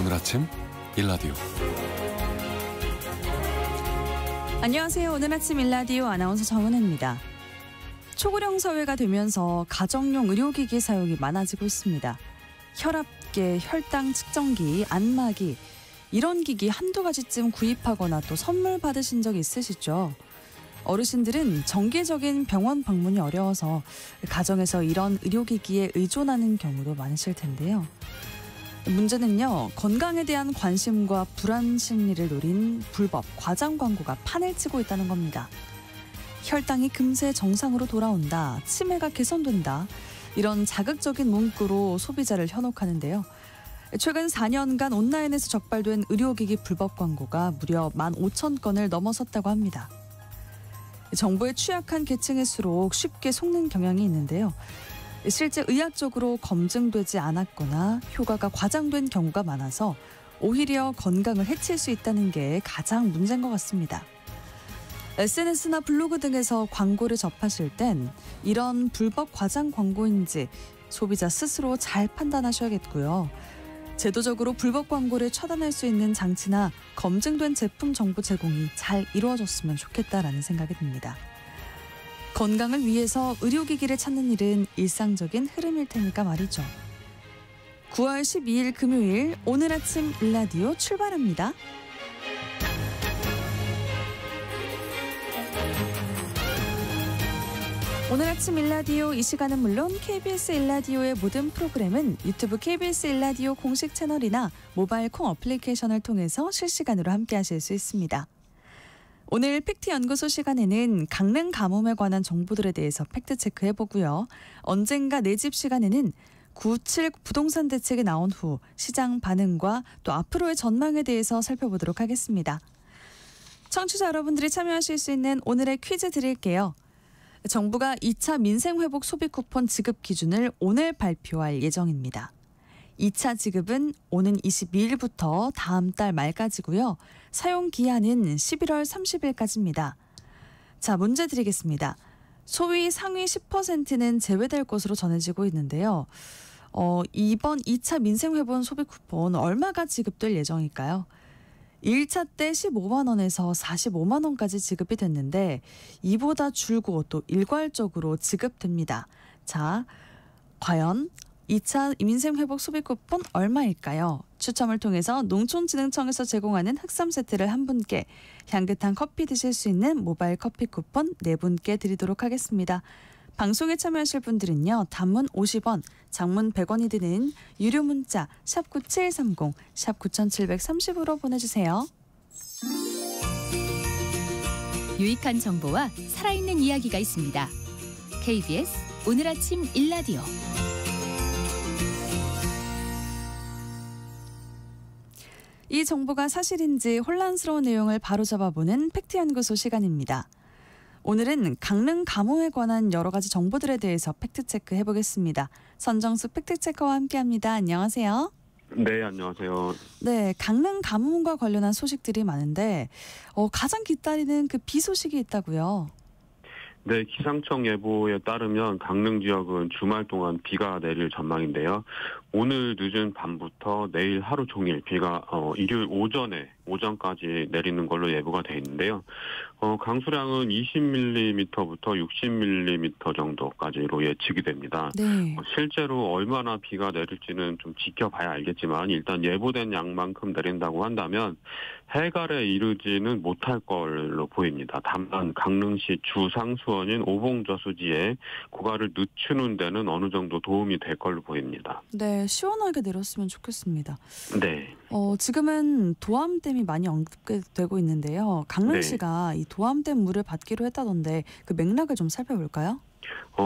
오늘 아침 일라디오. 안녕하세요. 오늘 아침 일라디오 아나운서 정은혜입니다. 초고령 사회가 되면서 가정용 의료기기 사용이 많아지고 있습니다. 혈압계, 혈당 측정기, 안마기 이런 기기 한두 가지쯤 구입하거나 또 선물 받으신 적 있으시죠? 어르신들은 정기적인 병원 방문이 어려워서 가정에서 이런 의료기기에 의존하는 경우도 많으실 텐데요. 문제는요, 건강에 대한 관심과 불안 심리를 노린 불법 과장 광고가 판을 치고 있다는 겁니다. 혈당이 금세 정상으로 돌아온다, 치매가 개선된다, 이런 자극적인 문구로 소비자를 현혹하는데요. 최근 4년간 온라인에서 적발된 의료기기 불법 광고가 무려 15,000건을 넘어섰다고 합니다. 정보에 취약한 계층일수록 쉽게 속는 경향이 있는데요. 실제 의학적으로 검증되지 않았거나 효과가 과장된 경우가 많아서 오히려 건강을 해칠 수 있다는 게 가장 문제인 것 같습니다. SNS나 블로그 등에서 광고를 접하실 땐 이런 불법 과장 광고인지 소비자 스스로 잘 판단하셔야겠고요. 제도적으로 불법 광고를 차단할 수 있는 장치나 검증된 제품 정보 제공이 잘 이루어졌으면 좋겠다라는 생각이 듭니다. 건강을 위해서 의료기기를 찾는 일은 일상적인 흐름일 테니까 말이죠. 9월 12일 금요일 오늘 아침 일라디오 출발합니다. 오늘 아침 일라디오 이 시간은 물론 KBS 일라디오의 모든 프로그램은 유튜브 KBS 일라디오 공식 채널이나 모바일 콩 어플리케이션을 통해서 실시간으로 함께하실 수 있습니다. 오늘 팩트연구소 시간에는 강릉 가뭄에 관한 정보들에 대해서 팩트체크해보고요. 언젠가 내 집 시간에는 9.7 부동산 대책이 나온 후 시장 반응과 또 앞으로의 전망에 대해서 살펴보도록 하겠습니다. 청취자 여러분들이 참여하실 수 있는 오늘의 퀴즈 드릴게요. 정부가 2차 민생회복 소비 쿠폰 지급 기준을 오늘 발표할 예정입니다. 2차 지급은 오는 22일부터 다음 달 말까지고요. 사용 기한은 11월 30일까지입니다. 자, 문제 드리겠습니다. 소위 상위 10%는 제외될 것으로 전해지고 있는데요. 이번 2차 민생회복 소비 쿠폰 얼마가 지급될 예정일까요? 1차 때 15만 원에서 45만 원까지 지급이 됐는데 이보다 줄고 또 일괄적으로 지급됩니다. 자, 과연 2차 민생회복 소비 쿠폰 얼마일까요? 추첨을 통해서 농촌진흥청에서 제공하는 흑삼 세트를 한 분께, 향긋한 커피 드실 수 있는 모바일 커피 쿠폰 4분께 드리도록 하겠습니다. 방송에 참여하실 분들은요. 단문 50원, 장문 100원이 드는 유료 문자 샵 9730, 샵 9730으로 보내주세요. 유익한 정보와 살아있는 이야기가 있습니다. KBS 오늘 아침 일라디오. 이 정보가 사실인지 혼란스러운 내용을 바로잡아보는 팩트연구소 시간입니다. 오늘은 강릉 가뭄에 관한 여러 가지 정보들에 대해서 팩트체크 해보겠습니다. 선정수 팩트체커와 함께합니다. 안녕하세요. 네, 안녕하세요. 네, 강릉 가뭄과 관련한 소식들이 많은데 가장 기다리는 그 비 소식이 있다고요. 네, 기상청 예보에 따르면 강릉 지역은 주말 동안 비가 내릴 전망인데요. 오늘 늦은 밤부터 내일 하루 종일 비가 일요일 오전까지 내리는 걸로 예보가 돼 있는데요. 강수량은 20mm부터 60mm 정도까지로 예측이 됩니다. 네. 실제로 얼마나 비가 내릴지는 좀 지켜봐야 알겠지만 일단 예보된 양만큼 내린다고 한다면 해갈에 이르지는 못할 걸로 보입니다. 다만 강릉시 주상수원인 오봉저수지에 고가를 늦추는 데는 어느 정도 도움이 될 걸로 보입니다. 네, 시원하게 내렸으면 좋겠습니다. 네. 지금은 도암댐이 많이 언급되고 있는데요. 강릉시가 이 도암댐 물을 받기로 했다던데 그 맥락을 좀 살펴볼까요?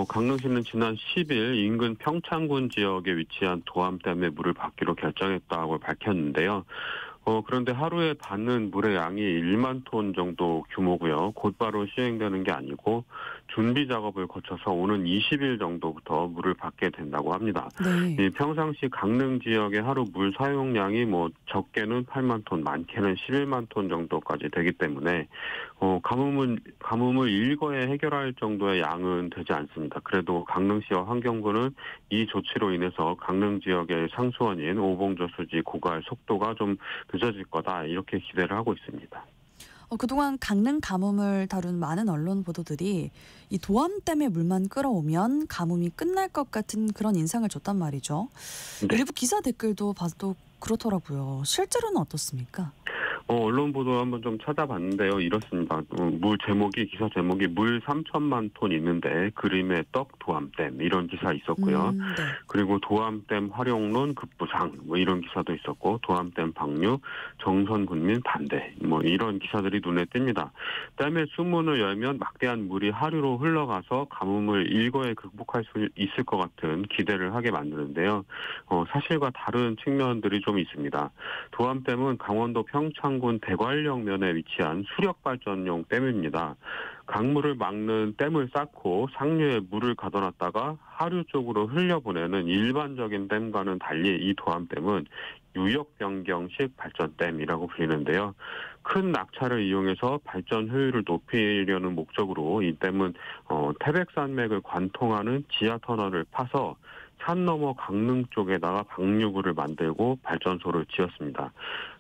강릉시는 지난 10일 인근 평창군 지역에 위치한 도암댐의 물을 받기로 결정했다고 밝혔는데요. 그런데 하루에 받는 물의 양이 1만 톤 정도 규모고요. 곧바로 시행되는 게 아니고 준비 작업을 거쳐서 오는 20일 정도부터 물을 받게 된다고 합니다. 네. 평상시 강릉 지역의 하루 물 사용량이 적게는 8만 톤, 많게는 11만 톤 정도까지 되기 때문에 가뭄을 일거에 해결할 정도의 양은 되지 않습니다. 그래도 강릉시와 환경부는 이 조치로 인해서 강릉 지역의 상수원인 오봉저수지 고갈 속도가 좀 늦어질 거다 이렇게 기대를 하고 있습니다. 그동안 강릉 가뭄을 다룬 많은 언론 보도들이 이 도암댐의 물만 끌어오면 가뭄이 끝날 것 같은 그런 인상을 줬단 말이죠. 네. 일부 기사 댓글도 봐도 그렇더라고요. 실제로는 어떻습니까? 언론 보도 한번 좀 찾아봤는데요. 이렇습니다. 기사 제목이 물 3천만 톤 있는데 그림의 떡 도암댐 이런 기사 있었고요. 네. 그리고 도암댐 활용론 급부상 이런 기사도 있었고 도암댐 방류 정선 군민 반대 이런 기사들이 눈에 띕니다. 댐의 수문을 열면 막대한 물이 하류로 흘러가서 가뭄을 일거에 극복할 수 있을 것 같은 기대를 하게 만드는데요. 사실과 다른 측면들이 좀 있습니다. 도암댐은 강원도 평창군 대관령면에 위치한 수력발전용 댐입니다. 강물을 막는 댐을 쌓고 상류에 물을 가둬놨다가 하류 쪽으로 흘려보내는 일반적인 댐과는 달리 이 도암댐은 유역변경식 발전댐이라고 불리는데요. 큰 낙차를 이용해서 발전 효율을 높이려는 목적으로 이 댐은 태백산맥을 관통하는 지하터널을 파서 산 너머 강릉 쪽에다가 방류구를 만들고 발전소를 지었습니다.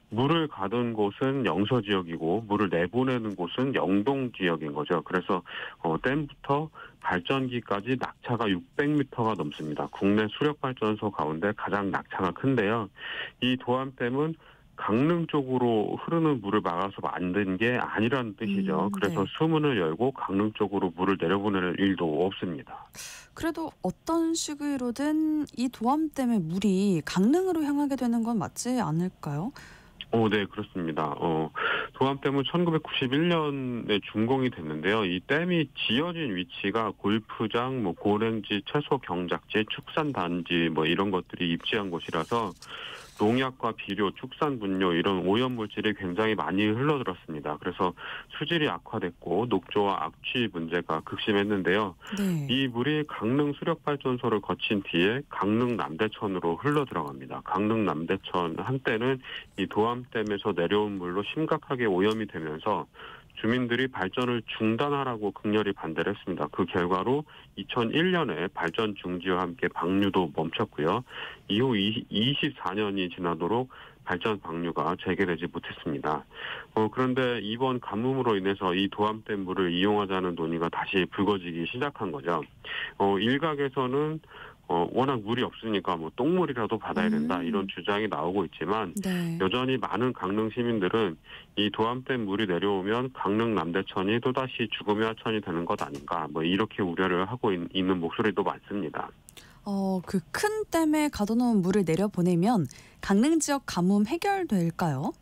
물을 가둔 곳은 영서 지역이고 물을 내보내는 곳은 영동 지역인 거죠. 그래서 댐부터 발전기까지 낙차가 600m가 넘습니다. 국내 수력발전소 가운데 가장 낙차가 큰데요. 이 도암댐은 강릉 쪽으로 흐르는 물을 막아서 만든 게 아니라는 뜻이죠. 그래서 네. 수문을 열고 강릉 쪽으로 물을 내려보내는 일도 없습니다. 그래도 어떤 식으로든 이 도암댐의 물이 강릉으로 향하게 되는 건 맞지 않을까요? 네, 그렇습니다. 도암댐은 1991년에 준공이 됐는데요. 이 댐이 지어진 위치가 골프장, 고랭지, 채소 경작지, 축산단지 이런 것들이 입지한 곳이라서 농약과 비료, 축산 분뇨 이런 오염물질이 굉장히 많이 흘러들었습니다. 그래서 수질이 악화됐고 녹조와 악취 문제가 극심했는데요. 네. 이 물이 강릉 수력발전소를 거친 뒤에 강릉 남대천으로 흘러들어갑니다. 강릉 남대천 한때는 이 도암댐에서 내려온 물로 심각하게 오염이 되면서 주민들이 발전을 중단하라고 극렬히 반대를 했습니다. 그 결과로 2001년에 발전 중지와 함께 방류도 멈췄고요. 이후 24년이 지나도록 발전 방류가 재개되지 못했습니다. 그런데 이번 가뭄으로 인해서 이 도암댐 물을 이용하자는 논의가 다시 불거지기 시작한 거죠. 일각에서는 워낙 물이 없으니까 똥물이라도 받아야 된다 이런 주장이 나오고 있지만 네. 여전히 많은 강릉 시민들은 이 도암댐 물이 내려오면 강릉 남대천이 또다시 죽음의 하천이 되는 것 아닌가 이렇게 우려를 하고 있는 목소리도 많습니다. 그 큰 댐에 가둬놓은 물을 내려보내면 강릉 지역 가뭄 해결될까요?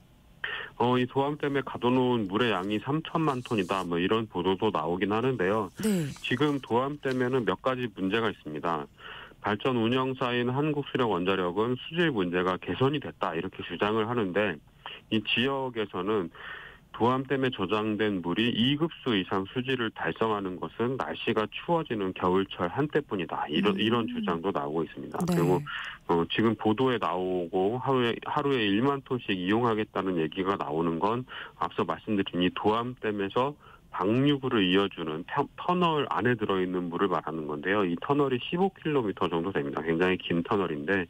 이 도암댐에 가둬놓은 물의 양이 3천만 톤이다 이런 보도도 나오긴 하는데요. 네. 지금 도암댐에는 몇 가지 문제가 있습니다. 발전 운영사인 한국수력원자력은 수질 문제가 개선이 됐다 이렇게 주장을 하는데 이 지역에서는 도암댐에 저장된 물이 2급수 이상 수질을 달성하는 것은 날씨가 추워지는 겨울철 한때뿐이다. 이런 주장도 나오고 있습니다. 네. 그리고 지금 보도에 나오고 하루에 1만 톤씩 이용하겠다는 얘기가 나오는 건 앞서 말씀드린 이 도암댐에서 방류구를 이어주는 터널 안에 들어있는 물을 말하는 건데요. 이 터널이 15km 정도 됩니다. 굉장히 긴 터널인데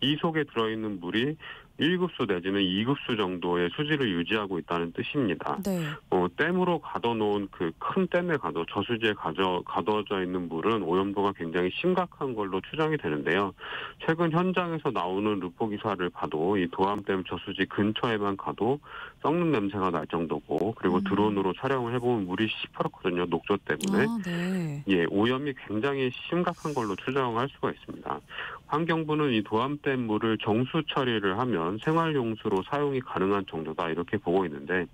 이 속에 들어있는 물이 1급수 내지는 2급수 정도의 수질을 유지하고 있다는 뜻입니다. 네. 댐으로 가둬놓은 그 큰 댐에 저수지에 가둬져 있는 물은 오염도가 굉장히 심각한 걸로 추정이 되는데요. 최근 현장에서 나오는 루포 기사를 봐도 이 도암댐 저수지 근처에만 가도 썩는 냄새가 날 정도고 그리고 드론으로 촬영을 해보면 물이 시퍼렇거든요. 녹조 때문에. 네. 예, 오염이 굉장히 심각한 걸로 추정할 수가 있습니다. 환경부는 이 도암댐 물을 정수 처리를 하면 생활용수로 사용이 가능한 정도다 이렇게 보고 있는데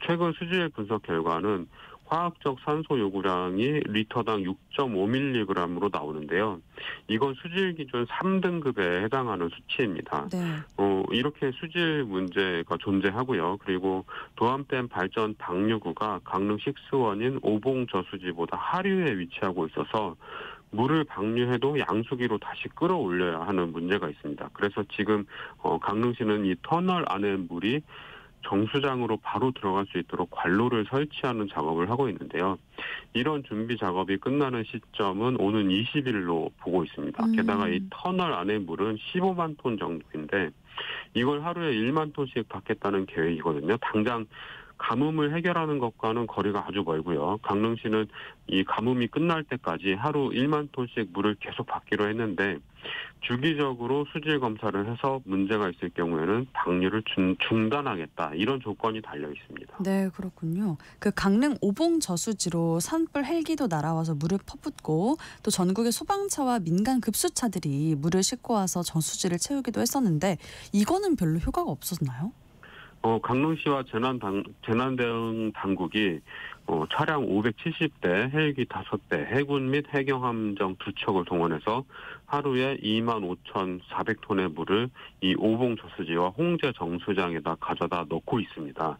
최근 수질 분석 결과는 화학적 산소 요구량이 리터당 6.5mg으로 나오는데요. 이건 수질 기준 3등급에 해당하는 수치입니다. 네. 이렇게 수질 문제가 존재하고요. 그리고 도암댐 발전 방류구가 강릉 식수원인 오봉저수지보다 하류에 위치하고 있어서 물을 방류해도 양수기로 다시 끌어올려야 하는 문제가 있습니다. 그래서 지금 강릉시는 이 터널 안에 물이 정수장으로 바로 들어갈 수 있도록 관로를 설치하는 작업을 하고 있는데요. 이런 준비 작업이 끝나는 시점은 오는 20일로 보고 있습니다. 게다가 이 터널 안의 물은 15만 톤 정도인데 이걸 하루에 1만 톤씩 받겠다는 계획이거든요. 당장 가뭄을 해결하는 것과는 거리가 아주 멀고요. 강릉시는 이 가뭄이 끝날 때까지 하루 1만 톤씩 물을 계속 받기로 했는데 주기적으로 수질 검사를 해서 문제가 있을 경우에는 방류를 중단하겠다. 이런 조건이 달려 있습니다. 네, 그렇군요. 그 강릉 오봉 저수지로 산불 헬기도 날아와서 물을 퍼붓고 또 전국의 소방차와 민간 급수차들이 물을 싣고 와서 저수지를 채우기도 했었는데 이거는 별로 효과가 없었나요? 강릉시와 재난대응 당국이 차량 570대, 헬기 5대, 해군 및 해경함정 2척을 동원해서 하루에 25,400톤의 물을 이 오봉 저수지와 홍제 정수장에다 가져다 넣고 있습니다.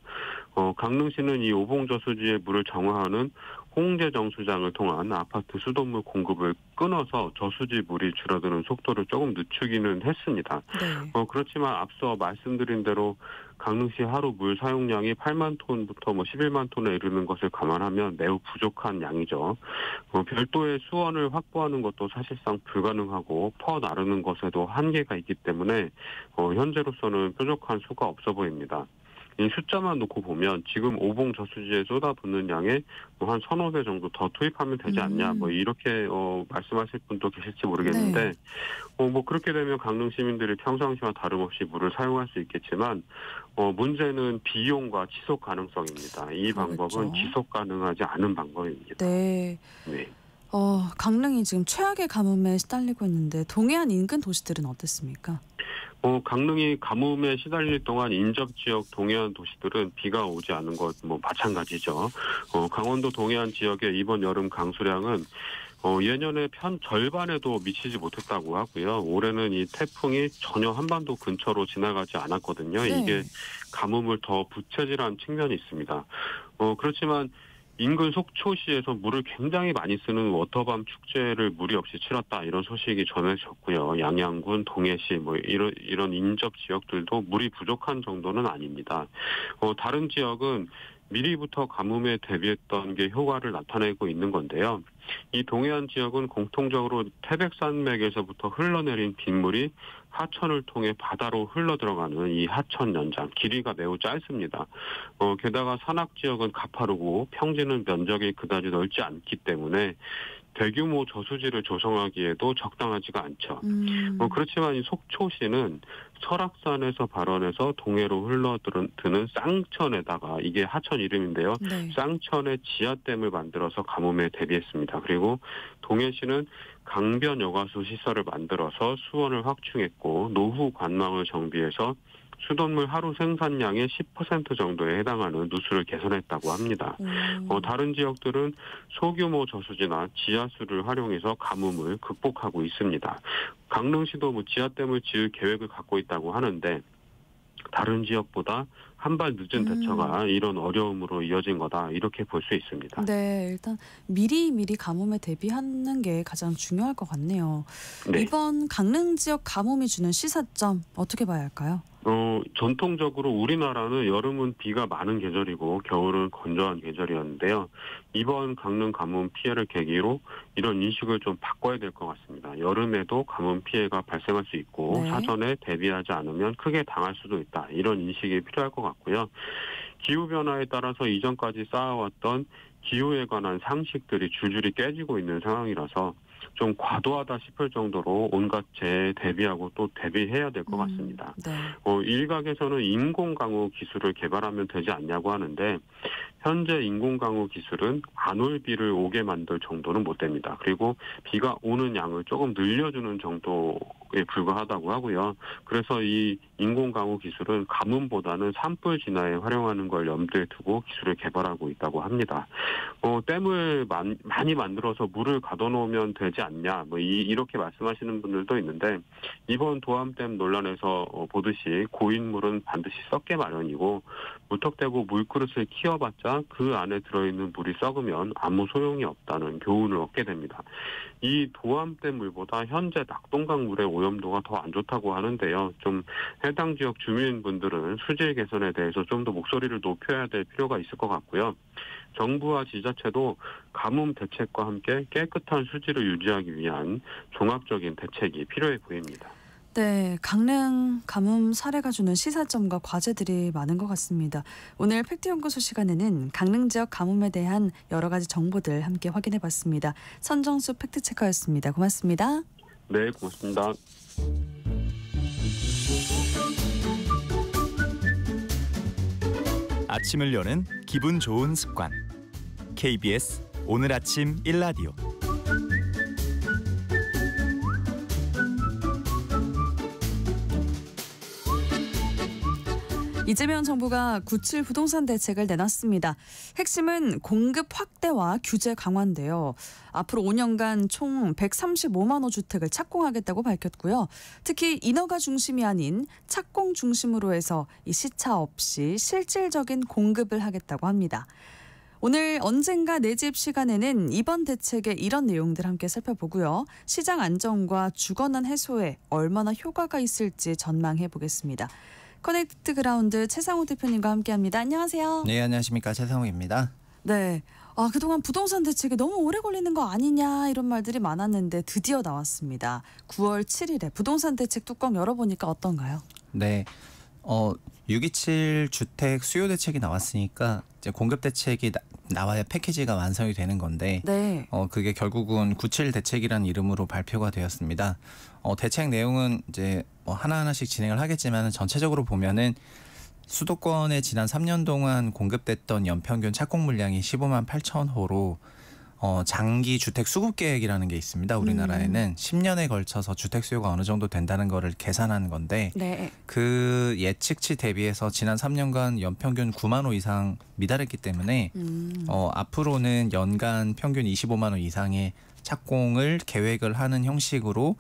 강릉시는 이 오봉 저수지의 물을 정화하는 홍제 정수장을 통한 아파트 수돗물 공급을 끊어서 저수지 물이 줄어드는 속도를 조금 늦추기는 했습니다. 네. 그렇지만 앞서 말씀드린 대로 강릉시 하루 물 사용량이 8만 톤부터 11만 톤에 이르는 것을 감안하면 매우 부족한 양이죠. 별도의 수원을 확보하는 것도 사실상 불가능하고 퍼 나르는 것에도 한계가 있기 때문에 현재로서는 뾰족한 수가 없어 보입니다. 이 숫자만 놓고 보면 지금 오봉 저수지에 쏟아붓는 양의 한 1,500 정도 더 투입하면 되지 않냐 이렇게 말씀하실 분도 계실지 모르겠는데 네. 그렇게 되면 강릉 시민들이 평상시와 다름없이 물을 사용할 수 있겠지만 문제는 비용과 지속 가능성입니다. 이 방법은 지속 가능하지 않은 방법입니다. 네. 네. 강릉이 지금 최악의 가뭄에 시달리고 있는데 동해안 인근 도시들은 어땠습니까? 강릉이 가뭄에 시달릴 동안 인접 지역 동해안 도시들은 비가 오지 않은 것 마찬가지죠. 강원도 동해안 지역의 이번 여름 강수량은 예년의 절반에도 미치지 못했다고 하고요. 올해는 이 태풍이 전혀 한반도 근처로 지나가지 않았거든요. 네. 이게 가뭄을 더 부채질한 측면이 있습니다. 그렇지만 인근 속초시에서 물을 굉장히 많이 쓰는 워터밤 축제를 무리 없이 치렀다 이런 소식이 전해졌고요. 양양군, 동해시 이런 인접 지역들도 물이 부족한 정도는 아닙니다. 다른 지역은 미리부터 가뭄에 대비했던 게 효과를 나타내고 있는 건데요. 이 동해안 지역은 공통적으로 태백산맥에서부터 흘러내린 빗물이 하천을 통해 바다로 흘러들어가는 이 하천 연장, 길이가 매우 짧습니다. 게다가 산악 지역은 가파르고 평지는 면적이 그다지 넓지 않기 때문에 대규모 저수지를 조성하기에도 적당하지가 않죠. 그렇지만 이 속초시는 설악산에서 발원해서 동해로 흘러드는 쌍천에다가 이게 하천 이름인데요. 네. 쌍천에 지하댐을 만들어서 가뭄에 대비했습니다. 그리고 동해시는 강변 여가수 시설을 만들어서 수원을 확충했고 노후 관망을 정비해서 수돗물 하루 생산량의 10% 정도에 해당하는 누수를 개선했다고 합니다. 다른 지역들은 소규모 저수지나 지하수를 활용해서 가뭄을 극복하고 있습니다. 강릉시도 지하댐을 지을 계획을 갖고 있다고 하는데 다른 지역보다 한 발 늦은 대처가 이런 어려움으로 이어진 거다 이렇게 볼 수 있습니다. 네, 일단 미리 가뭄에 대비하는 게 가장 중요할 것 같네요. 네. 이번 강릉 지역 가뭄이 주는 시사점 어떻게 봐야 할까요? 전통적으로 우리나라는 여름은 비가 많은 계절이고 겨울은 건조한 계절이었는데요. 이번 강릉 가뭄 피해를 계기로 이런 인식을 좀 바꿔야 될 것 같습니다. 여름에도 가뭄 피해가 발생할 수 있고 네. 사전에 대비하지 않으면 크게 당할 수도 있다. 이런 인식이 필요할 것 같고요. 기후변화에 따라서 이전까지 쌓아왔던 기후에 관한 상식들이 줄줄이 깨지고 있는 상황이라서 좀 과도하다 싶을 정도로 온갖 재해에 대비하고 또 대비해야 될 것 같습니다. 네. 일각에서는 인공강우 기술을 개발하면 되지 않냐고 하는데 현재 인공강우 기술은 안 올 비를 오게 만들 정도는 못 됩니다. 그리고 비가 오는 양을 조금 늘려주는 정도 정도에 불과하다고 하고요. 그래서 이 인공강우 기술은 가뭄보다는 산불 진화에 활용하는 걸 염두에 두고 기술을 개발하고 있다고 합니다. 댐을 많이 만들어서 물을 가둬놓으면 되지 않냐, 이렇게 말씀하시는 분들도 있는데, 이번 도암댐 논란에서 보듯이 고인물은 반드시 썩게 마련이고, 무턱대고 물그릇을 키워봤자 그 안에 들어있는 물이 썩으면 아무 소용이 없다는 교훈을 얻게 됩니다. 이 도암댐 물보다 현재 낙동강 물의 오염도가 더 안 좋다고 하는데요. 좀 해당 지역 주민분들은 수질 개선에 대해서 좀 더 목소리를 높여야 될 필요가 있을 것 같고요. 정부와 지자체도 가뭄 대책과 함께 깨끗한 수질을 유지하기 위한 종합적인 대책이 필요해 보입니다. 네, 강릉 가뭄 사례가 주는 시사점과 과제들이 많은 것 같습니다. 오늘 팩트연구소 시간에는 강릉 지역 가뭄에 대한 여러 가지 정보들 함께 확인해봤습니다. 선정수 팩트체커였습니다. 고맙습니다. 네, 고맙습니다. 아침을 여는 기분 좋은 습관. KBS 오늘 아침 일라디오. 이재명 정부가 9.7 부동산 대책을 내놨습니다. 핵심은 공급 확대와 규제 강화인데요. 앞으로 5년간 총 135만 호 주택을 착공하겠다고 밝혔고요. 특히 인허가 중심이 아닌 착공 중심으로 해서 이 시차 없이 실질적인 공급을 하겠다고 합니다. 오늘 언젠가 내 집 시간에는 이번 대책의 이런 내용들 함께 살펴보고요. 시장 안정과 주거난 해소에 얼마나 효과가 있을지 전망해 보겠습니다. 커넥트 그라운드 최상욱 대표님과 함께합니다. 안녕하세요. 네, 안녕하십니까. 최상욱입니다. 네, 그동안 부동산 대책이 너무 오래 걸리는 거 아니냐 이런 말들이 많았는데 드디어 나왔습니다. 9월 7일에 부동산 대책 뚜껑 열어보니까 어떤가요? 네, 627 주택 수요 대책이 나왔으니까 이제 공급 대책이 나와야 패키지가 완성이 되는 건데, 네. 그게 결국은 97 대책이라는 이름으로 발표가 되었습니다. 대책 내용은 이제 하나하나씩 진행을 하겠지만 전체적으로 보면은 수도권에 지난 3년 동안 공급됐던 연평균 착공 물량이 15만 8천 호로 장기 주택 수급 계획이라는 게 있습니다. 우리나라에는 10년에 걸쳐서 주택 수요가 어느 정도 된다는 거를 계산하는 건데, 네. 그 예측치 대비해서 지난 3년간 연평균 9만 호 이상 미달했기 때문에 앞으로는 연간 평균 25만 호 이상의 착공을 계획을 하는 형식으로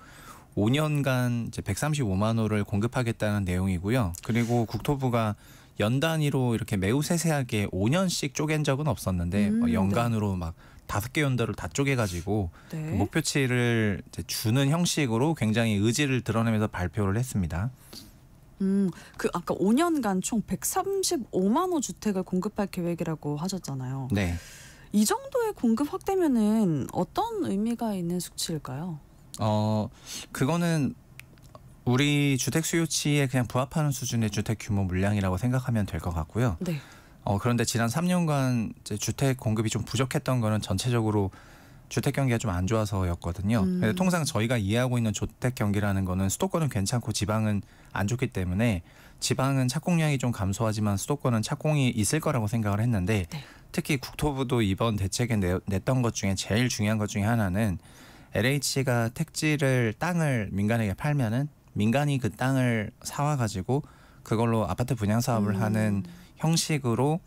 5년간 이제 135만 호를 공급하겠다는 내용이고요. 그리고 국토부가 연 단위로 이렇게 매우 세세하게 5년씩 쪼갠 적은 없었는데 연간으로 막 5개 연도를 다 쪼개가지고 네. 그 목표치를 이제 주는 형식으로 굉장히 의지를 드러내면서 발표를 했습니다. 아까 5년간 총 135만 호 주택을 공급할 계획이라고 하셨잖아요. 네. 이 정도의 공급 확대면은 어떤 의미가 있는 수치일까요? 그거는 우리 주택 수요치에 그냥 부합하는 수준의 주택 규모 물량이라고 생각하면 될 것 같고요. 네. 그런데 지난 3년간 이제 주택 공급이 좀 부족했던 거는 전체적으로 주택 경기가 좀 안 좋아서였거든요. 통상 저희가 이해하고 있는 주택 경기라는 거는 수도권은 괜찮고 지방은 안 좋기 때문에 지방은 착공량이 좀 감소하지만 수도권은 착공이 있을 거라고 생각을 했는데, 네. 특히 국토부도 이번 대책에 냈던 것 중에 제일 중요한 것 중에 하나는 LH가 택지를 땅을 민간에게 팔면은 민간이 그 땅을 사와가지고 그걸로 아파트 분양 사업을 하는 형식으로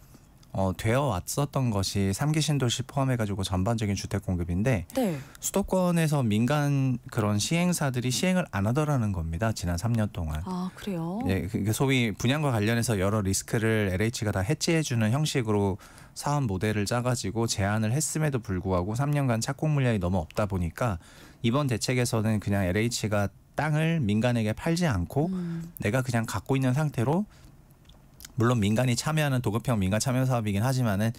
되어 왔었던 것이 3기 신도시 포함해가지고 전반적인 주택 공급인데, 네. 수도권에서 민간 그런 시행사들이 시행을 안 하더라는 겁니다. 지난 3년 동안. 아, 그래요? 예, 그 소위 분양과 관련해서 여러 리스크를 LH가 다 해지해주는 형식으로 사업 모델을 짜가지고 제안을 했음에도 불구하고 3년간 착공 물량이 너무 없다 보니까 이번 대책에서는 그냥 LH가 땅을 민간에게 팔지 않고 내가 그냥 갖고 있는 상태로, 물론 민간이 참여하는 도급형 민간 참여 사업이긴 하지만은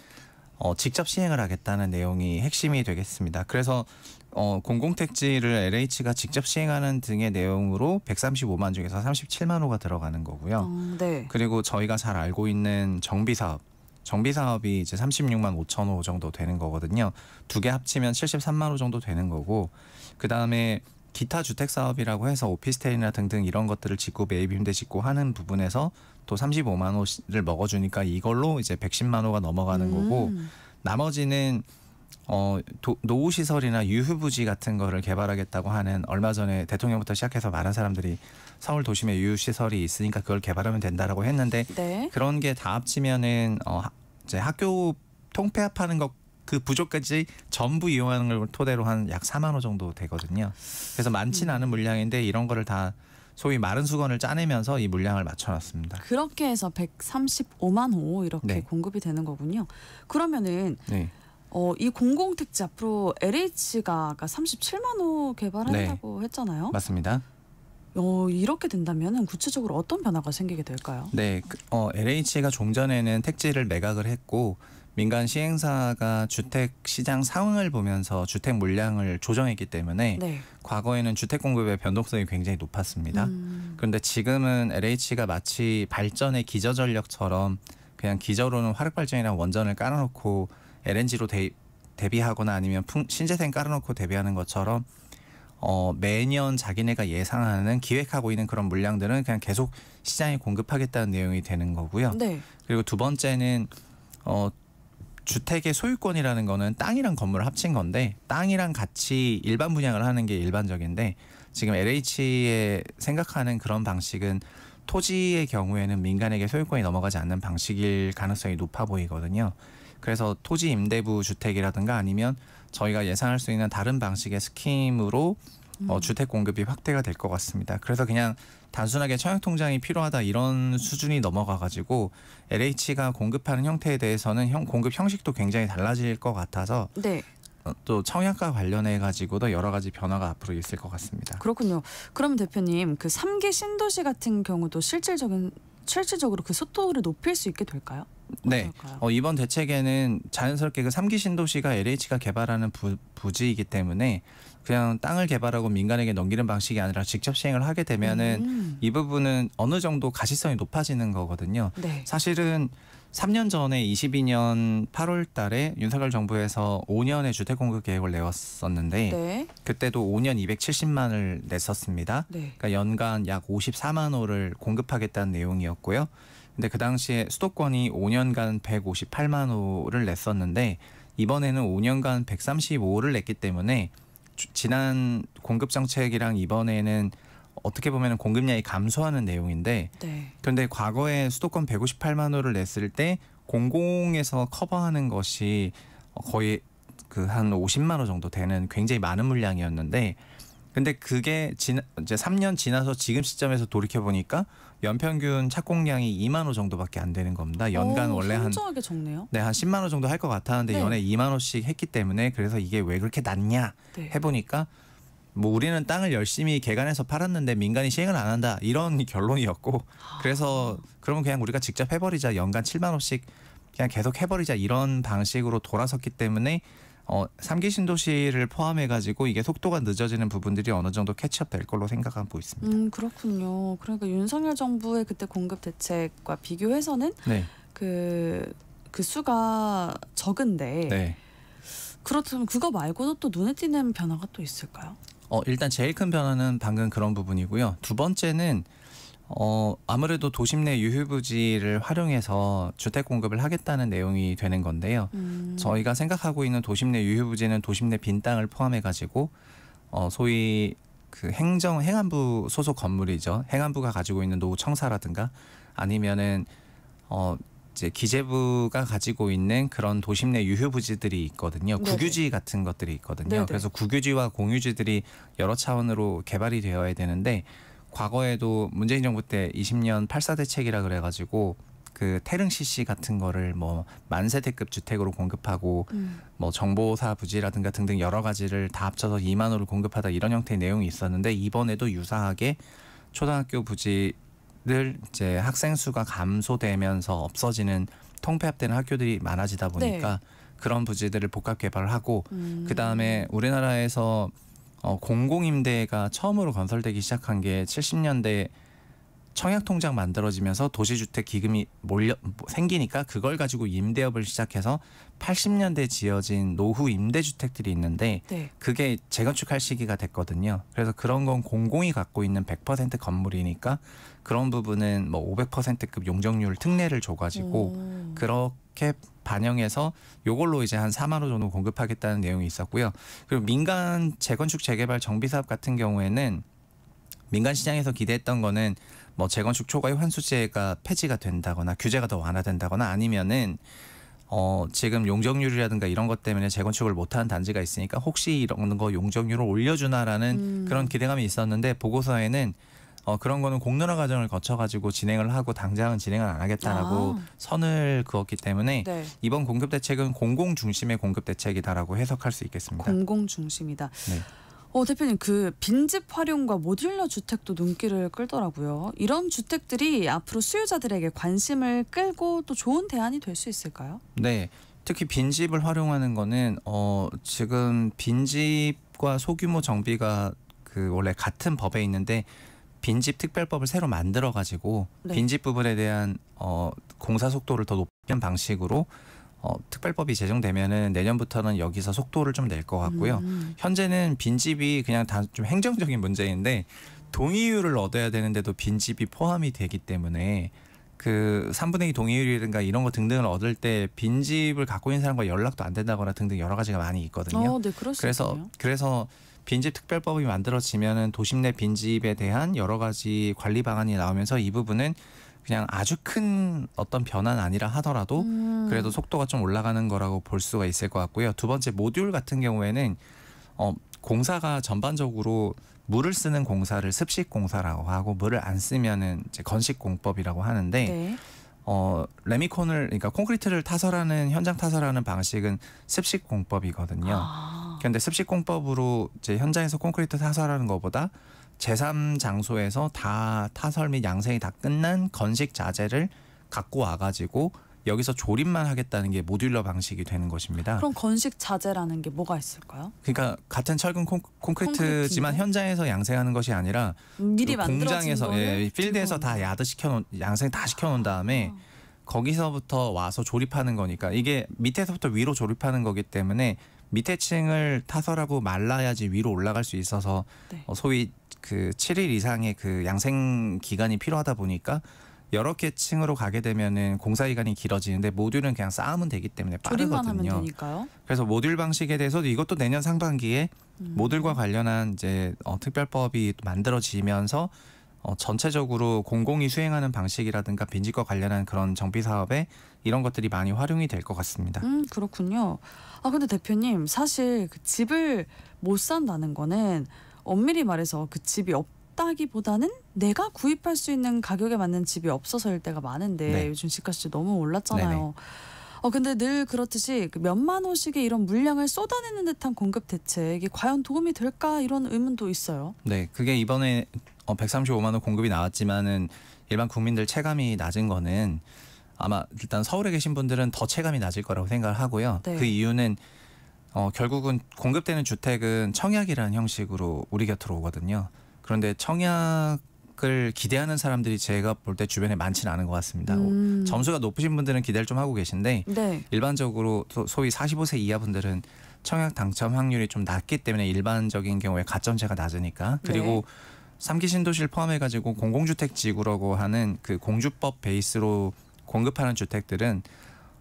직접 시행을 하겠다는 내용이 핵심이 되겠습니다. 그래서 공공택지를 LH가 직접 시행하는 등의 내용으로 135만 중에서 37만 호가 들어가는 거고요. 네. 그리고 저희가 잘 알고 있는 정비사업이 이제 36만 5천 호 정도 되는 거거든요. 두 개 합치면 73만 호 정도 되는 거고, 그 다음에 기타 주택 사업이라고 해서 오피스텔이나 등등 이런 것들을 짓고 매입 임대 짓고 하는 부분에서 또 35만 호를 먹어주니까 이걸로 이제 110만 호가 넘어가는 거고, 나머지는 노후 시설이나 유휴 부지 같은 거를 개발하겠다고 하는 얼마 전에 대통령부터 시작해서 많은 사람들이 서울 도심에 유휴 시설이 있으니까 그걸 개발하면 된다라고 했는데 네. 그런 게 다 합치면은 이제 학교 통폐합하는 것 그 부족까지 전부 이용하는 걸 토대로 한 약 4만 호 정도 되거든요. 그래서 많지는 않은 물량인데 이런 거를 다 소위 마른 수건을 짜내면서 이 물량을 맞춰놨습니다. 그렇게 해서 135만 호 이렇게 네. 공급이 되는 거군요. 그러면은 네. 이 공공택지 앞으로 LH가 아까 37만 호 개발한다고 했잖아요. 맞습니다. 이렇게 된다면 구체적으로 어떤 변화가 생기게 될까요? 네, LH가 종전에는 택지를 매각을 했고 민간 시행사가 주택 시장 상황을 보면서 주택 물량을 조정했기 때문에 네. 과거에는 주택 공급의 변동성이 굉장히 높았습니다. 그런데 지금은 LH가 마치 발전의 기저전력처럼 그냥 기저로는 화력발전이나 원전을 깔아놓고 LNG로 대비하거나 아니면 신재생 깔아놓고 대비하는 것처럼 매년 자기네가 예상하는 기획하고 있는 그런 물량들은 그냥 계속 시장에 공급하겠다는 내용이 되는 거고요. 네. 그리고 두 번째는 주택의 소유권이라는 거는 땅이랑 건물을 합친 건데 땅이랑 같이 일반 분양을 하는 게 일반적인데 지금 LH에 생각하는 그런 방식은 토지의 경우에는 민간에게 소유권이 넘어가지 않는 방식일 가능성이 높아 보이거든요. 그래서 토지 임대부 주택이라든가 아니면 저희가 예상할 수 있는 다른 방식의 스킴으로 주택 공급이 확대가 될 것 같습니다. 그래서 그냥 단순하게 청약통장이 필요하다 이런 수준이 넘어가가지고 LH가 공급하는 형태에 대해서는 공급 형식도 굉장히 달라질 것 같아서 네. 또 청약과 관련해 가지고도 여러 가지 변화가 앞으로 있을 것 같습니다. 그렇군요. 그러면 대표님 그 3기 신도시 같은 경우도 실질적으로 그 속도를 높일 수 있게 될까요? 네. 이번 대책에는 자연스럽게 그 3기 신도시가 LH가 개발하는 부지이기 때문에 그냥 땅을 개발하고 민간에게 넘기는 방식이 아니라 직접 시행을 하게 되면은 이 부분은 어느 정도 가시성이 높아지는 거거든요. 네. 사실은 3년 전에 22년 8월 달에 윤석열 정부에서 5년의 주택 공급 계획을 내왔었는데 네. 그때도 5년 270만을 냈었습니다. 네. 그러니까 연간 약 54만 호를 공급하겠다는 내용이었고요. 근데 그 당시에 수도권이 5년간 158만 호를 냈었는데 이번에는 5년간 135호를 냈기 때문에 지난 공급 정책이랑 이번에는 어떻게 보면 공급량이 감소하는 내용인데 네. 그런데 과거에 수도권 158만 호를 냈을 때 공공에서 커버하는 것이 거의 그 한 50만 호 정도 되는 굉장히 많은 물량이었는데 근데 그게 이제 3년 지나서 지금 시점에서 돌이켜 보니까 연평균 착공량이 2만 호 정도밖에 안 되는 겁니다. 연간 원래 현저하게 적네요. 한 10만 호 정도 할 것 같았는데 네. 연에 2만 호씩 했기 때문에 그래서 이게 왜 그렇게 낮냐 네. 해보니까 뭐 우리는 땅을 열심히 개간해서 팔았는데 민간이 시행을 안 한다 이런 결론이었고 그래서 그러면 그냥 우리가 직접 해버리자 연간 7만 호씩 그냥 계속 해버리자 이런 방식으로 돌아섰기 때문에 3기 신도시를 포함해가지고 이게 속도가 늦어지는 부분들이 어느 정도 캐치업 될 걸로 생각하고 있습니다. 그렇군요. 그러니까 윤석열 정부의 그때 공급 대책과 비교해서는 네. 그 수가 적은데 네. 그렇다면 그거 말고도 또 눈에 띄는 변화가 또 있을까요? 일단 제일 큰 변화는 방금 그런 부분이고요. 두 번째는 아무래도 도심 내 유휴부지를 활용해서 주택 공급을 하겠다는 내용이 되는 건데요. 저희가 생각하고 있는 도심 내 유휴부지는 도심 내 빈 땅을 포함해 가지고 소위 그 행안부 소속 건물이죠. 행안부가 가지고 있는 노후청사라든가 아니면은 이제 기재부가 가지고 있는 그런 도심 내 유휴부지들이 있거든요. 네네. 국유지 같은 것들이 있거든요. 네네. 그래서 국유지와 공유지들이 여러 차원으로 개발이 되어야 되는데 과거에도 문재인 정부 때 20년 8.4 대책이라 그래가지고 그 태릉 CC 같은 거를 뭐 만세대급 주택으로 공급하고 뭐 정보사 부지라든가 등등 여러 가지를 다 합쳐서 2만 호를 공급하다 이런 형태의 내용이 있었는데 이번에도 유사하게 초등학교 부지를 이제 학생 수가 감소되면서 없어지는 통폐합되는 학교들이 많아지다 보니까 그런 부지들을 복합 개발을 하고 그 다음에 우리나라에서 공공임대가 처음으로 건설되기 시작한 게 70년대 청약통장 만들어지면서 도시주택 기금이 생기니까 그걸 가지고 임대업을 시작해서 80년대 지어진 노후 임대주택들이 있는데 네. 그게 재건축할 시기가 됐거든요. 그래서 그런 건 공공이 갖고 있는 100% 건물이니까 그런 부분은 뭐 500%급 용적률 특례를 줘가지고 그렇게 반영해서 요걸로 이제 한 4만 호 정도 공급하겠다는 내용이 있었고요. 그리고 민간 재건축 재개발 정비 사업 같은 경우에는 민간 시장에서 기대했던 거는 뭐 재건축 초과의 환수제가 폐지가 된다거나 규제가 더 완화된다거나 아니면은 지금 용적률이라든가 이런 것 때문에 재건축을 못하는 단지가 있으니까 혹시 이런 거 용적률을 올려주나라는 그런 기대감이 있었는데 보고서에는 그런 거는 공론화 과정을 거쳐가지고 진행을 하고 당장은 진행을 안 하겠다라고 선을 그었기 때문에 네. 이번 공급 대책은 공공 중심의 공급 대책이다라고 해석할 수 있겠습니다. 공공 중심이다. 네. 대표님 그 빈집 활용과 모듈러 주택도 눈길을 끌더라고요. 이런 주택들이 앞으로 수요자들에게 관심을 끌고 또 좋은 대안이 될 수 있을까요? 네. 특히 빈집을 활용하는 거는 지금 빈집과 소규모 정비가 그 원래 같은 법에 있는데 빈집 특별법을 새로 만들어 가지고 네. 빈집 부분에 대한 공사 속도를 더 높이는 방식으로 특별법이 제정되면은 내년부터는 여기서 속도를 좀 낼 것 같고요. 현재는 빈집이 그냥 다 좀 행정적인 문제인데 동의율을 얻어야 되는데도 빈집이 포함이 되기 때문에 그 3분의 2 동의율이든가 이런 거 등등을 얻을 때 빈집을 갖고 있는 사람과 연락도 안 된다거나 등등 여러 가지가 많이 있거든요. 네, 그럴 수 있군요. 그래서 빈집 특별법이 만들어지면은 도심 내 빈집에 대한 여러 가지 관리 방안이 나오면서 이 부분은 그냥 아주 큰 어떤 변화는 아니라 하더라도 그래도 속도가 좀 올라가는 거라고 볼 수가 있을 것 같고요. 두 번째 모듈 같은 경우에는 공사가 전반적으로 물을 쓰는 공사를 습식 공사라고 하고 물을 안 쓰면은 이제 건식 공법이라고 하는데 네. 레미콘을 그러니까 콘크리트를 타설하는 현장 타설하는 방식은 습식 공법이거든요. 그런데 습식 공법으로 이제 현장에서 콘크리트 타설하는 것보다 제3장소에서 다 타설 및 양생이 다 끝난 건식 자재를 갖고 와가지고 여기서 조립만 하겠다는 게 모듈러 방식이 되는 것입니다. 그럼 건식 자재라는 게 뭐가 있을까요? 그러니까 같은 철근 콘크리트지만 현장에서 양생하는 것이 아니라 미리 공장에서 만들어진 필드에서 다 양생 다 시켜놓은 다음에 거기서부터 와서 조립하는 거니까 이게 밑에서부터 위로 조립하는 거기 때문에 밑에 층을 타설하고 말라야지 위로 올라갈 수 있어서 네. 소위 그 7일 이상의 그 양생 기간이 필요하다 보니까 여러 개 층으로 가게 되면은 공사 기간이 길어지는데 모듈은 그냥 쌓으면 되기 때문에 조립만 하면 빠르거든요. 되니까요. 그래서 모듈 방식에 대해서도 이것도 내년 상반기에 모듈과 관련한 이제 특별법이 만들어지면서 전체적으로 공공이 수행하는 방식이라든가 빈집과 관련한 그런 정비 사업에 이런 것들이 많이 활용이 될 것 같습니다. 그렇군요. 근데 대표님 사실 그 집을 못 산다는 거는 엄밀히 말해서 그 집이 없다기보다는 내가 구입할 수 있는 가격에 맞는 집이 없어서일 때가 많은데 네. 요즘 집값이 너무 올랐잖아요. 근데 늘 그렇듯이 그 몇만 원씩의 이런 물량을 쏟아내는 듯한 공급 대책이 과연 도움이 될까 이런 의문도 있어요. 네, 그게 이번에 135만 원 공급이 나왔지만은 일반 국민들 체감이 낮은 거는 아마 일단 서울에 계신 분들은 더 체감이 낮을 거라고 생각을 하고요. 네. 그 이유는 결국은 공급되는 주택은 청약이라는 형식으로 우리 곁으로 오거든요. 그런데 청약을 기대하는 사람들이 제가 볼 때 주변에 많지는 않은 것 같습니다. 점수가 높으신 분들은 기대를 좀 하고 계신데 네. 일반적으로 소위 45세 이하 분들은 청약 당첨 확률이 좀 낮기 때문에 일반적인 경우에 가점제가 낮으니까 그리고 3기 신도시를 포함해가지고 공공주택 지구라고 하는 그 공주법 베이스로 공급하는 주택들은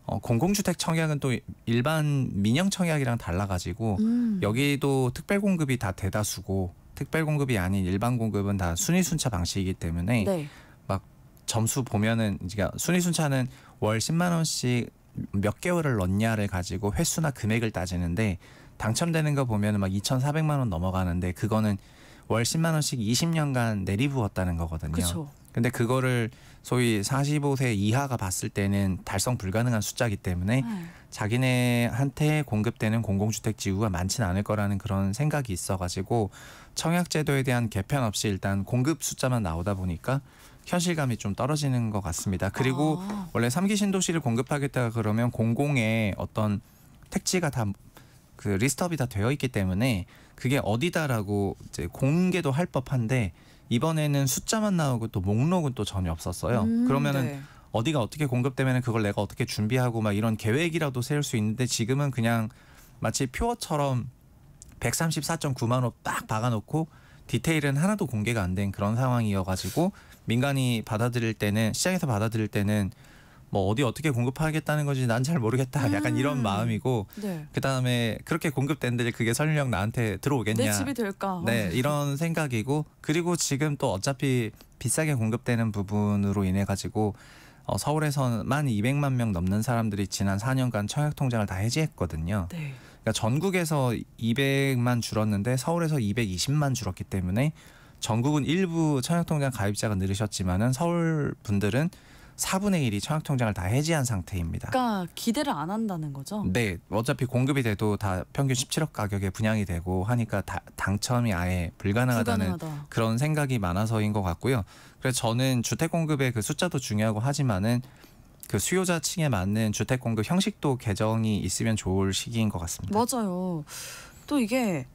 공공주택 청약은 또 일반 민영 청약이랑 달라가지고 여기도 특별 공급이 다 대다수고 특별 공급이 아닌 일반 공급은 다 순위순차 방식이기 때문에 네. 막 점수 보면은 이제 순위순차는 월 10만 원씩 몇 개월을 넣냐를 가지고 횟수나 금액을 따지는데 당첨되는 거 보면은 막 2,400만 원 넘어가는데 그거는 월 10만 원씩 20년간 내리부었다는 거거든요. 그렇죠. 근데 그거를 소위 45세 이하가 봤을 때는 달성 불가능한 숫자이기 때문에 자기네한테 공급되는 공공주택 지구가 많지는 않을 거라는 그런 생각이 있어가지고 청약제도에 대한 개편 없이 일단 공급 숫자만 나오다 보니까 현실감이 좀 떨어지는 것 같습니다. 그리고 원래 3기 신도시를 공급하겠다 그러면 공공의 어떤 택지가 다 그 리스트업이 다 되어 있기 때문에 그게 어디다라고 이제 공개도 할 법한데 이번에는 숫자만 나오고 또 목록은 또 전혀 없었어요. 그러면은 네. 어디가 어떻게 공급되면 그걸 내가 어떻게 준비하고 막 이런 계획이라도 세울 수 있는데 지금은 그냥 마치 표어처럼 134.9만 원 딱 박아놓고 디테일은 하나도 공개가 안 된 그런 상황이어가지고 민간이 받아들일 때는 시장에서 받아들일 때는 뭐 어디 어떻게 공급하겠다는 건지 난 잘 모르겠다. 약간 이런 마음이고 네. 그다음에 그렇게 공급된데 그게 설령 나한테 들어오겠냐. 내 집이 될까? 네, 이런 생각이고 그리고 지금 또 어차피 비싸게 공급되는 부분으로 인해 가지고 서울에서만 200만 명 넘는 사람들이 지난 4년간 청약 통장을 다 해지했거든요. 네. 그러니까 전국에서 200만 줄었는데 서울에서 220만 줄었기 때문에 전국은 일부 청약 통장 가입자가 늘으셨지만은 서울 분들은 4분의 1이 청약 통장을 다 해지한 상태입니다. 그러니까 기대를 안 한다는 거죠? 네, 어차피 공급이 돼도 다 평균 17억 가격에 분양이 되고 하니까 당첨이 아예 불가능하다는 불가능하다. 그런 생각이 많아서인 것 같고요. 그래서 저는 주택 공급의 그 숫자도 중요하고 하지만은 그 수요자층에 맞는 주택 공급 형식도 개정이 있으면 좋을 시기인 것 같습니다. 맞아요. 또 이게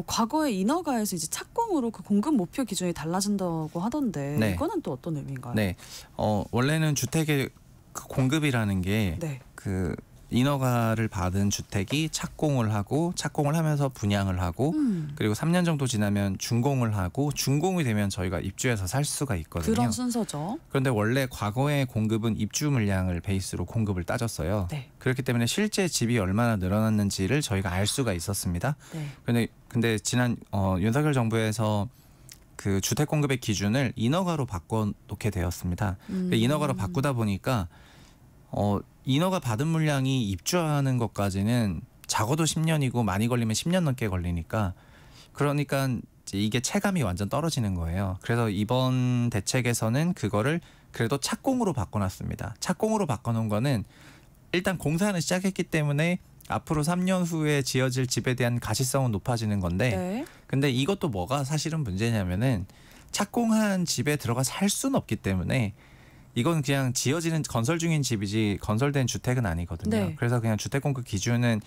과거에 인허가에서 이제 착공으로 그 공급 목표 기준이 달라진다고 하던데 네. 이거는 또 어떤 의미인가요? 네, 원래는 주택의 그 공급이라는 게 네. 그 인허가를 받은 주택이 착공을 하고 착공을 하면서 분양을 하고 그리고 3년 정도 지나면 준공을 하고 준공이 되면 저희가 입주해서 살 수가 있거든요. 그런 순서죠. 그런데 원래 과거의 공급은 입주 물량을 베이스로 공급을 따졌어요. 네. 그렇기 때문에 실제 집이 얼마나 늘어났는지를 저희가 알 수가 있었습니다. 네. 근데 지난 윤석열 정부에서 그 주택 공급의 기준을 인허가로 바꿔놓게 되었습니다. 인허가로 바꾸다 보니까 인허가 받은 물량이 입주하는 것까지는 적어도 10년이고 많이 걸리면 10년 넘게 걸리니까 그러니까 이제 이게 체감이 완전 떨어지는 거예요. 그래서 이번 대책에서는 그거를 그래도 착공으로 바꿔놨습니다. 착공으로 바꿔놓은 거는 일단 공사는 시작했기 때문에 앞으로 3년 후에 지어질 집에 대한 가시성은 높아지는 건데 네. 근데 이것도 뭐가 사실은 문제냐면은 착공한 집에 들어가 살 수는 없기 때문에 이건 그냥 지어지는 건설 중인 집이지 건설된 주택은 아니거든요. 네. 그래서 그냥 주택 공급 기준은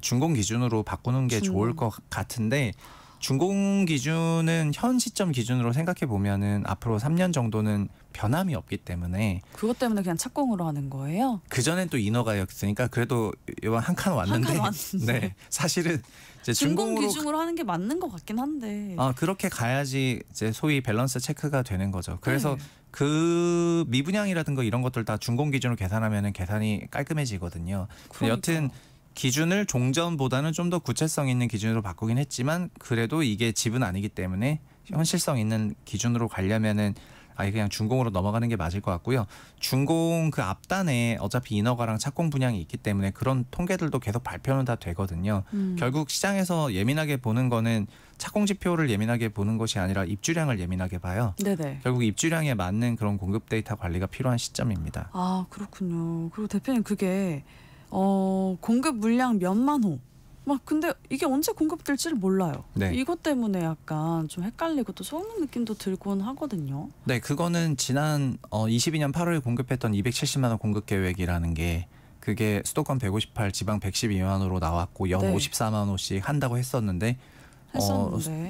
준공 기준으로 바꾸는 게 좋을 것 같은데 준공 기준은 현 시점 기준으로 생각해 보면은 앞으로 3년 정도는 변함이 없기 때문에 그것 때문에 그냥 착공으로 하는 거예요? 그 전엔 또 인허가였으니까 그래도 이번 한 칸 왔는데, 한 칸 왔는데. 네, 사실은 이제 준공 준공으로 기준으로 하는 게 맞는 것 같긴 한데. 그렇게 가야지 이제 소위 밸런스 체크가 되는 거죠. 그래서 네. 그 미분양이라든가 이런 것들 다 준공 기준으로 계산하면은 계산이 깔끔해지거든요. 그러니까. 여튼 기준을 종전보다는 좀 더 구체성 있는 기준으로 바꾸긴 했지만 그래도 이게 집은 아니기 때문에 현실성 있는 기준으로 가려면은 아예 그냥 준공으로 넘어가는 게 맞을 것 같고요. 준공 그 앞단에 어차피 인허가랑 착공 분양이 있기 때문에 그런 통계들도 계속 발표는 다 되거든요. 결국 시장에서 예민하게 보는 거는 착공 지표를 예민하게 보는 것이 아니라 입주량을 예민하게 봐요. 네네. 결국 입주량에 맞는 그런 공급 데이터 관리가 필요한 시점입니다. 아 그렇군요. 그리고 대표님 그게 공급 물량 몇만 호. 막 근데 이게 언제 공급될지를 몰라요. 네. 이것 때문에 약간 좀 헷갈리고 또 속는 느낌도 들곤 하거든요. 네, 그거는 지난 22년 8월에 공급했던 270만 원 공급 계획이라는 게 그게 수도권 158, 지방 112만 호로 나왔고 연 네. 54만 호씩 한다고 했었는데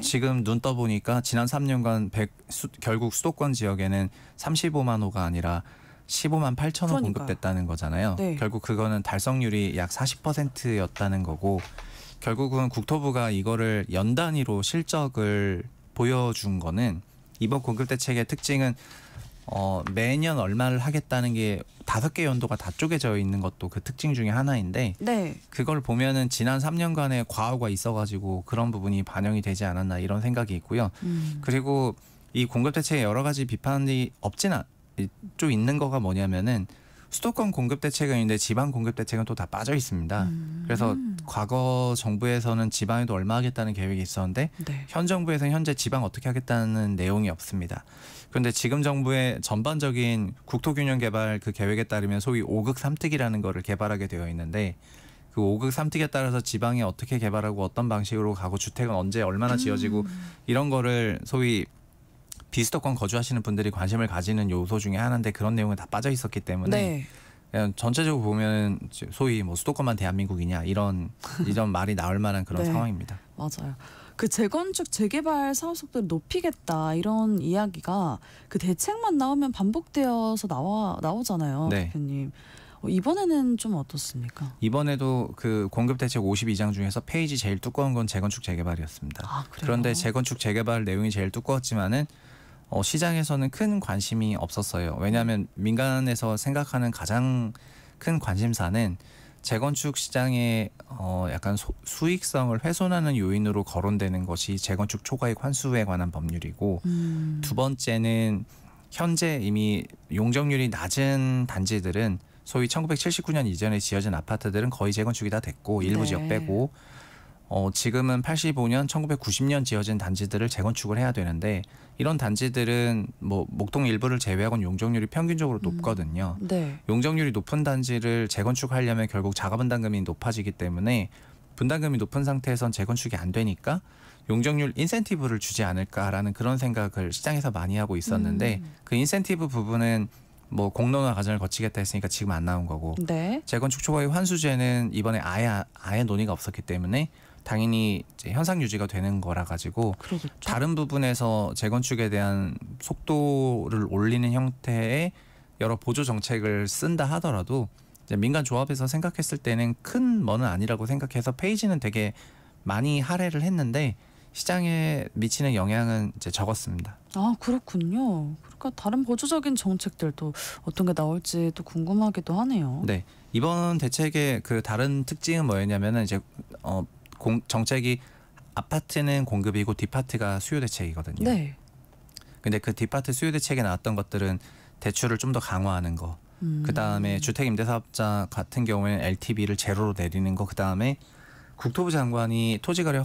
지금 눈 떠보니까 지난 3년간 결국 수도권 지역에는 35만 호가 아니라 15만 8천 호 그러니까요. 공급됐다는 거잖아요. 네. 결국 그거는 달성률이 약 40%였다는 거고 결국은 국토부가 이거를 연 단위로 실적을 보여준 거는 이번 공급 대책의 특징은 매년 얼마를 하겠다는 게 5개 연도가 다 쪼개져 있는 것도 그 특징 중에 하나인데 네. 그걸 보면은 지난 3년간의 과오가 있어가지고 그런 부분이 반영이 되지 않았나 이런 생각이 있고요. 그리고 이 공급 대책에 여러 가지 비판이 좀 있는 거가 뭐냐면은 수도권 공급 대책은 있는데 지방 공급 대책은 또 다 빠져 있습니다. 그래서 과거 정부에서는 지방에도 얼마 하겠다는 계획이 있었는데 네. 현 정부에서는 현재 지방 어떻게 하겠다는 내용이 없습니다. 그런데 지금 정부의 전반적인 국토균형 개발 그 계획에 따르면 소위 5극 3특이라는 거를 개발하게 되어 있는데 그 5극 3특에 따라서 지방에 어떻게 개발하고 어떤 방식으로 가고 주택은 언제 얼마나 지어지고 이런 거를 소위 비수도권 거주하시는 분들이 관심을 가지는 요소 중에 하나인데 그런 내용은 다 빠져 있었기 때문에 네. 그냥 전체적으로 보면 소위 뭐 수도권만 대한민국이냐 이런 말이 나올 만한 그런 네. 상황입니다. 맞아요. 그 재건축 재개발 사업 속도를 높이겠다 이런 이야기가 그 대책만 나오면 반복되어서 나오잖아요, 네. 대표님. 이번에는 좀 어떻습니까? 이번에도 그 공급 대책 52장 중에서 페이지 제일 두꺼운 건 재건축 재개발이었습니다. 아, 그래요? 그런데 재건축 재개발 내용이 제일 두꺼웠지만은 시장에서는 큰 관심이 없었어요. 왜냐하면 민간에서 생각하는 가장 큰 관심사는 재건축 시장의 약간 수익성을 훼손하는 요인으로 거론되는 것이 재건축 초과이익 환수에 관한 법률이고 두 번째는 현재 이미 용적률이 낮은 단지들은 소위 1979년 이전에 지어진 아파트들은 거의 재건축이 다 됐고 일부 네. 지역 빼고 지금은 85년, 1990년 지어진 단지들을 재건축을 해야 되는데 이런 단지들은 뭐 목동 일부를 제외하고는 용적률이 평균적으로 높거든요. 네. 용적률이 높은 단지를 재건축하려면 결국 자가분담금이 높아지기 때문에 분담금이 높은 상태에선 재건축이 안 되니까 용적률 인센티브를 주지 않을까라는 그런 생각을 시장에서 많이 하고 있었는데 그 인센티브 부분은 뭐 공론화 과정을 거치겠다 했으니까 지금 안 나온 거고 네. 재건축 초과이익 환수제는 이번에 아예 논의가 없었기 때문에 당연히 이제 현상 유지가 되는 거라 가지고 그러겠죠. 다른 부분에서 재건축에 대한 속도를 올리는 형태의 여러 보조 정책을 쓴다 하더라도 이제 민간 조합에서 생각했을 때는 큰 뭐는 아니라고 생각해서 페이지는 되게 많이 할애를 했는데 시장에 미치는 영향은 이제 적었습니다. 아, 그렇군요. 그러니까 다른 보조적인 정책들도 어떤 게 나올지 또 궁금하기도 하네요. 네, 이번 대책의 그 다른 특징은 뭐였냐면은 이제 정책이 아파트는 공급이고 디파트가 수요 대책이거든요. 네. 근데 그 디파트 수요 대책에 나왔던 것들은 대출을 좀 더 강화하는 거. 그다음에 주택임대사업자 같은 경우에는 LTV를 제로로 내리는 거. 그다음에 국토부 장관이 토지거래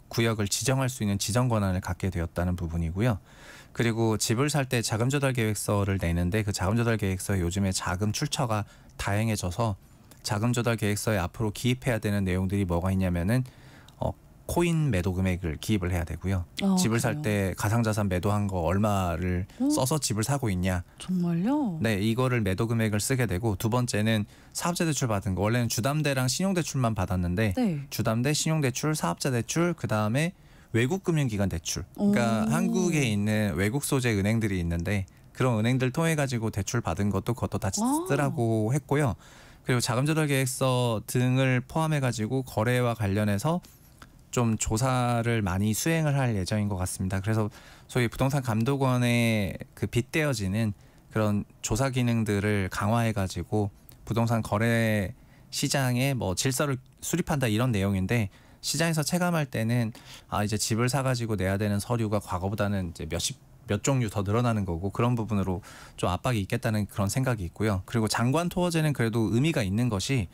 구역을 지정할 수 있는 지정 권한을 갖게 되었다는 부분이고요. 그리고 집을 살 때 자금조달 계획서를 내는데 그 자금조달 계획서에 요즘에 자금 출처가 다양해져서 자금조달 계획서에 앞으로 기입해야 되는 내용들이 뭐가 있냐면은 코인 매도 금액을 기입을 해야 되고요. 집을 살 때 가상자산 매도한 거 얼마를 써서 집을 사고 있냐. 정말요? 네, 이거를 매도 금액을 쓰게 되고 두 번째는 사업자 대출 받은 거. 원래는 주담대랑 신용대출만 받았는데 네. 주담대, 신용대출, 사업자 대출, 그다음에 외국금융기관 대출. 그러니까 한국에 있는 외국 소재 은행들이 있는데 그런 은행들 통해 가지고 대출 받은 것도 그것도 다 쓰라고 했고요. 그리고 자금조달 계획서 등을 포함해 가지고 거래와 관련해서 좀 조사를 많이 수행을 할 예정인 것 같습니다. 그래서 소위 부동산 감독원에 그 빗대어지는 그런 조사 기능들을 강화해 가지고 부동산 거래 시장의 뭐 질서를 수립한다 이런 내용인데 시장에서 체감할 때는 이제 집을 사가지고 내야 되는 서류가 과거보다는 이제 몇 종류 더 늘어나는 거고 그런 부분으로 좀 압박이 있겠다는 그런 생각이 있고요. 그리고 장관 투어제는 그래도 의미가 있는 것이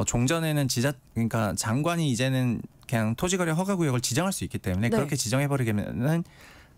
종전에는 그러니까 장관이 이제는 그냥 토지거래 허가구역을 지정할 수 있기 때문에 네. 그렇게 지정해버리면은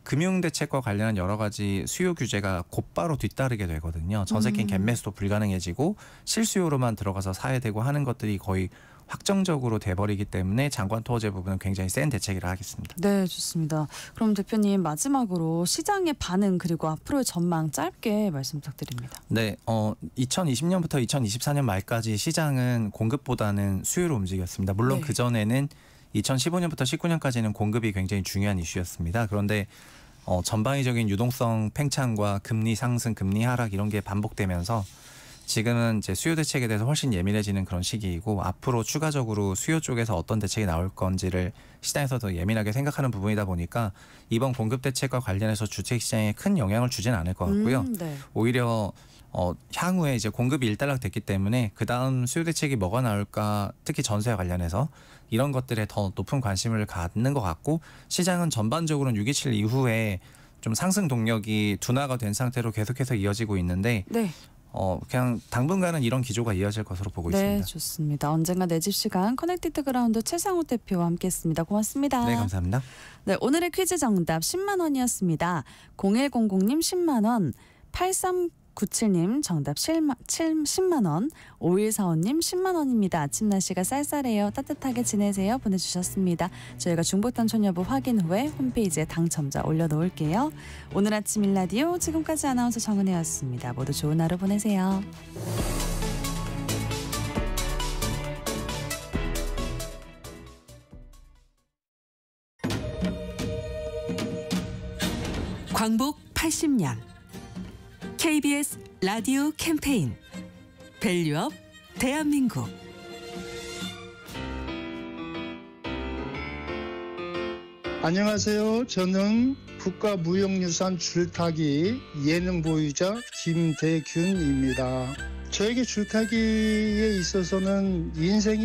금융대책과 관련한 여러 가지 수요 규제가 곧바로 뒤따르게 되거든요. 전세권 갭매수도 불가능해지고 실수요로만 들어가서 사야 되고 하는 것들이 거의 확정적으로 돼버리기 때문에 장관 투어제 부분은 굉장히 센 대책이라 하겠습니다. 네, 좋습니다. 그럼 대표님 마지막으로 시장의 반응 그리고 앞으로의 전망 짧게 말씀 부탁드립니다. 네, 2020년부터 2024년 말까지 시장은 공급보다는 수요로 움직였습니다. 물론 네. 그전에는 2015년부터 19년까지는 공급이 굉장히 중요한 이슈였습니다. 그런데 전방위적인 유동성 팽창과 금리 상승, 금리 하락 이런 게 반복되면서 지금은 이제 수요 대책에 대해서 훨씬 예민해지는 그런 시기이고 앞으로 추가적으로 수요 쪽에서 어떤 대책이 나올 건지를 시장에서 더 예민하게 생각하는 부분이다 보니까 이번 공급 대책과 관련해서 주택 시장에 큰 영향을 주지는 않을 것 같고요. 네. 오히려 향후에 이제 공급이 일단락됐기 때문에 그 다음 수요 대책이 뭐가 나올까 특히 전세와 관련해서 이런 것들에 더 높은 관심을 갖는 것 같고 시장은 전반적으로는 6.27 이후에 좀 상승 동력이 둔화가 된 상태로 계속해서 이어지고 있는데 네. 그냥 당분간은 이런 기조가 이어질 것으로 보고 네, 있습니다. 좋습니다. 언젠가 내 집 시간 커넥티드 그라운드 최상우 대표와 함께했습니다. 고맙습니다. 네, 감사합니다. 네, 오늘의 퀴즈 정답 10만 원이었습니다. 0100님 10만 원, 8397님 정답 10만 원, 5145님 10만 원입니다. 아침 날씨가 쌀쌀해요. 따뜻하게 지내세요. 보내주셨습니다. 저희가 중복당첨 여부 확인 후에 홈페이지에 당첨자 올려놓을게요. 오늘 아침 일라디오 지금까지 아나운서 정은혜였습니다. 모두 좋은 하루 보내세요. 광복 80년 KBS 라디오 캠페인 밸류업 대한민국. 안녕하세요. 저는 국가무형유산 줄타기 예능 보유자 김대균입니다. 저에게 줄타기에 있어서는 인생이